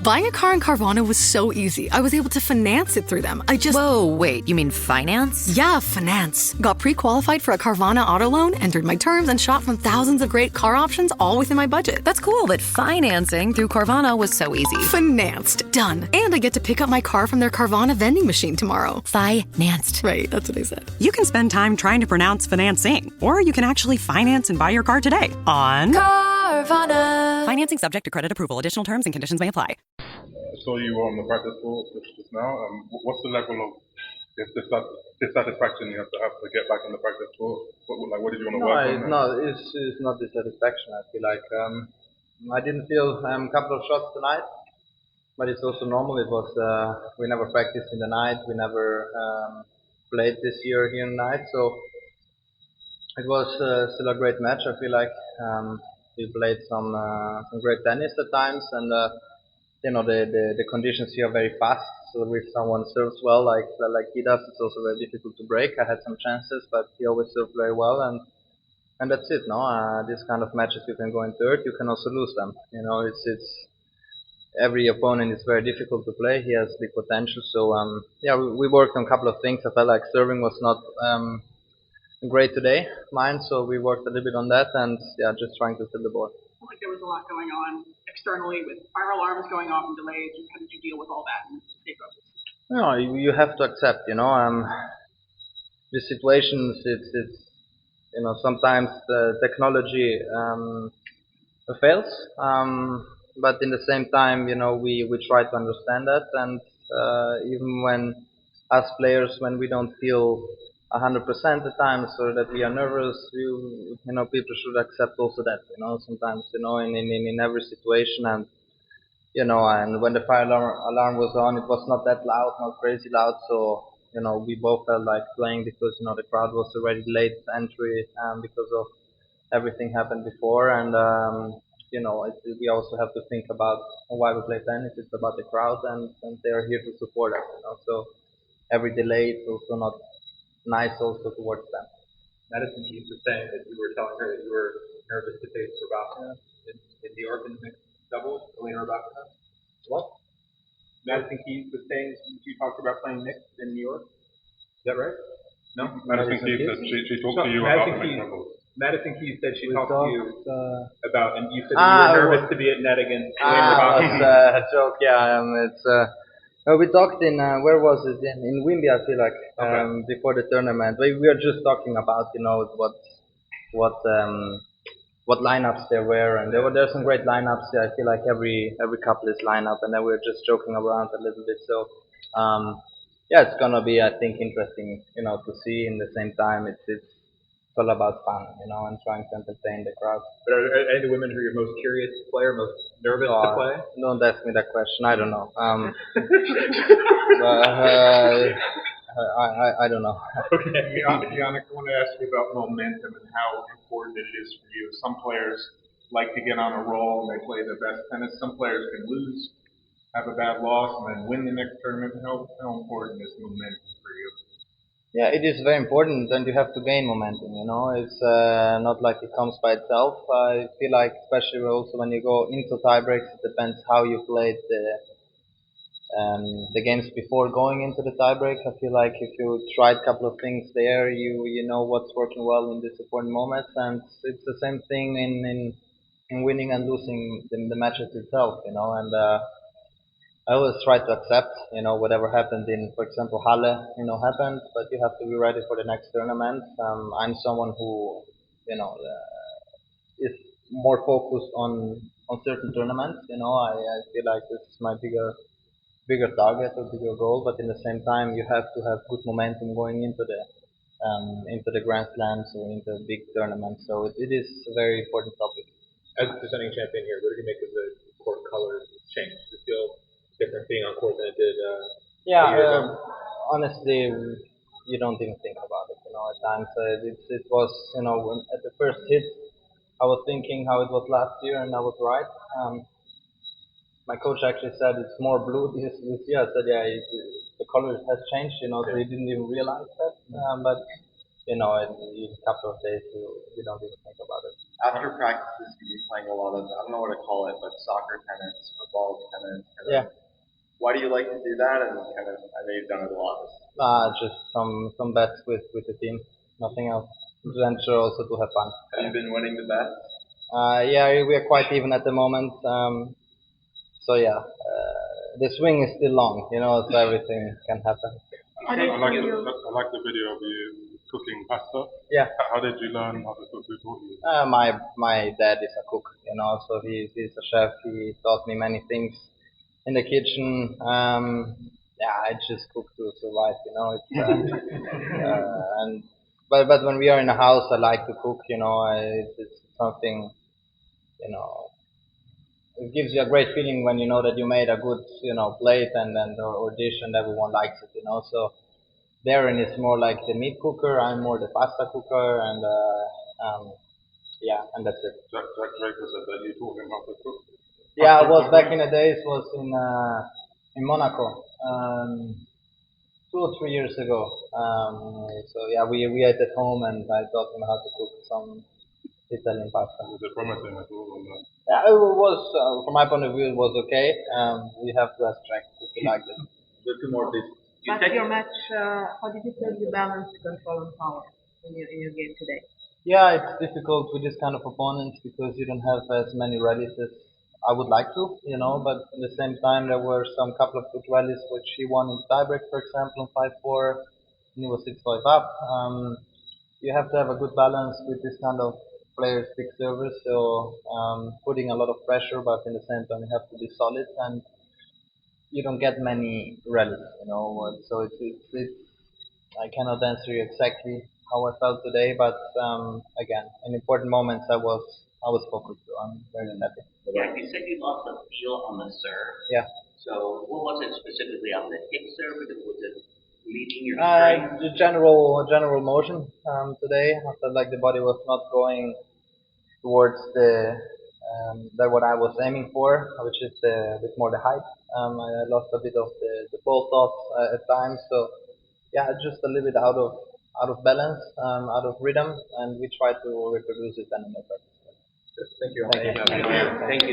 Buying a car in Carvana was so easy. I was able to finance it through them. Whoa, wait, you mean finance? Yeah, finance. Got pre-qualified for a Carvana auto loan, entered my terms, and shot from thousands of great car options all within my budget. That's cool, but financing through Carvana was so easy. Financed. Done. And I get to pick up my car from their Carvana vending machine tomorrow. Financed. Right, that's what I said. You can spend time trying to pronounce financing, or you can actually finance and buy your car today on Carvana. Financing subject to credit approval. Additional terms and conditions may apply. So you were on the practice court just now. What's the level of dissatisfaction you have to get back on the practice court? What did you want to work on? No, it's not dissatisfaction. I feel like I didn't feel a couple of shots tonight, but it's also normal. It was we never practiced in the night. We never played this year here in the night, so it was still a great match. I feel like we played some great tennis at times, and the conditions here are very fast. So if someone serves well, like he does, it's also very difficult to break. I had some chances, but he always served very well, and that's it. No, this kind of matches you can go in third, you can also lose them. It's every opponent is very difficult to play. He has big potential. So we worked on a couple of things. I felt like serving was not great today, mine. So we worked a little bit on that, and just trying to fill the board. Like there was a lot going on externally with fire alarms going off and delays. And how did you deal with all that and stay focused? You have to accept. The situations. It's sometimes the technology fails, but in the same time, we try to understand that, and even when as players, when we don't feel 100% the time, so that we are nervous, people should accept also that, sometimes, in every situation, and and when the fire alarm was on, it was not that loud, not crazy loud, so we both felt like playing because the crowd was already late entry because of everything happened before, and we also have to think about why we play tennis. It's about the crowd, and they are here to support us, so every delay is also not nice also towards them. Madison Keys was saying that you were telling her that you were nervous to face Rabakina in New York in mixed doubles, Elena Rabakina. What? Madison Keys was saying you talked about playing mixed in New York. Is that right? No? Madison Keys said she talked to you about the mixed doubles. Madison Keys said she talked to you about, and you said you were nervous to be at net against Elena Rabakina. That's a joke, yeah. We talked in, where was it? In Wimby, I feel like, before the tournament. We were just talking about, what lineups there were, and there's some great lineups. I feel like every couple is lineup, and then we were just joking around a little bit. So, it's gonna be, I think, interesting, to see. In the same time, it's all about fun, and trying to entertain the crowd. But are any of the women who are your most curious player, most nervous to play? Don't ask me that question. I don't know. I don't know. Okay, Jannik, I want to ask you about momentum and how important it is for you. Some players like to get on a roll and they play their best tennis. Some players can lose, have a bad loss, and then win the next tournament. How important is momentum for you? Yeah, it is very important, and you have to gain momentum. It's not like it comes by itself. I feel like, especially also when you go into tiebreaks, it depends how you played the games before going into the tiebreak. I feel like if you tried a couple of things there, you know what's working well in this important moments, and it's the same thing in winning and losing the matches itself. And I always try to accept, whatever happened in, for example, Halle, happened, but you have to be ready for the next tournament. I'm someone who, is more focused on certain tournaments. I feel like this is my bigger target or bigger goal, but in the same time, you have to have good momentum going into the Grand Slams or into big tournaments. So it is a very important topic. As the defending champion here, what did you make of the court colors change? Does it feel different being on court than it did? Honestly, you don't even think about it. At times it was, at the first hit, I was thinking how it was last year, and I was right. My coach actually said it's more blue this year. I said, the color has changed, so he didn't even realize that. But in a couple of days you don't even think about it. After practices, you've been playing a lot of, I don't know what to call it, but soccer tennis, football tennis. Yeah. Why do you like to do that? And kind of, I know you've done it a lot. Just some bets with the team, nothing else. Venture also to have fun. Have you been winning the bets? Yeah, we are quite even at the moment. So yeah, the swing is still long, so everything can happen. I like the video of you cooking pasta. Yeah. How did you learn how to cook? Who taught you? My dad is a cook, so he's a chef. He taught me many things in the kitchen. Yeah, I just cook to survive, and but when we are in the house, I like to cook, it's something, it gives you a great feeling when you know that you made a good, plate or dish and everyone likes it, So Darren is more like the meat cooker. I'm more the pasta cooker, and yeah, and that's it. Jack Draper said that you taught him how to cook. Yeah, I was back in the days. Was in Monaco, 2 or 3 years ago. So yeah, we ate at home, and I taught him how to cook some Italian pasta. Was it promising at all? Or not? Yeah, it was from my point of view, it was okay. We have to ask Jack if he liked it. Two more bits. After your match, how did you feel you balanced control and power in your game today? Yeah, it's difficult with this kind of opponents because you don't have as many rallies as I would like to, But at the same time, there were some couple of good rallies which he won in tiebreak, for example, in 5-4, and he was 6-5 up. You have to have a good balance with this kind of players, big servers, so putting a lot of pressure, but in the same time, you have to be solid, and you don't get many rallies, So it's I cannot answer you exactly how I felt today, but again, in important moments, I was focused. So I'm very happy. Yeah, you said you lost the feel on the serve. Yeah. So what was it specifically on the hip serve? Was it leading your strength? The general motion today. I felt like the body was not going towards that what I was aiming for, which is a bit more the height. I lost a bit of the ball toss at times, so yeah, just a little bit out of balance, out of rhythm, and we try to reproduce it then in the practice. Thank you. Thank you. Thank you.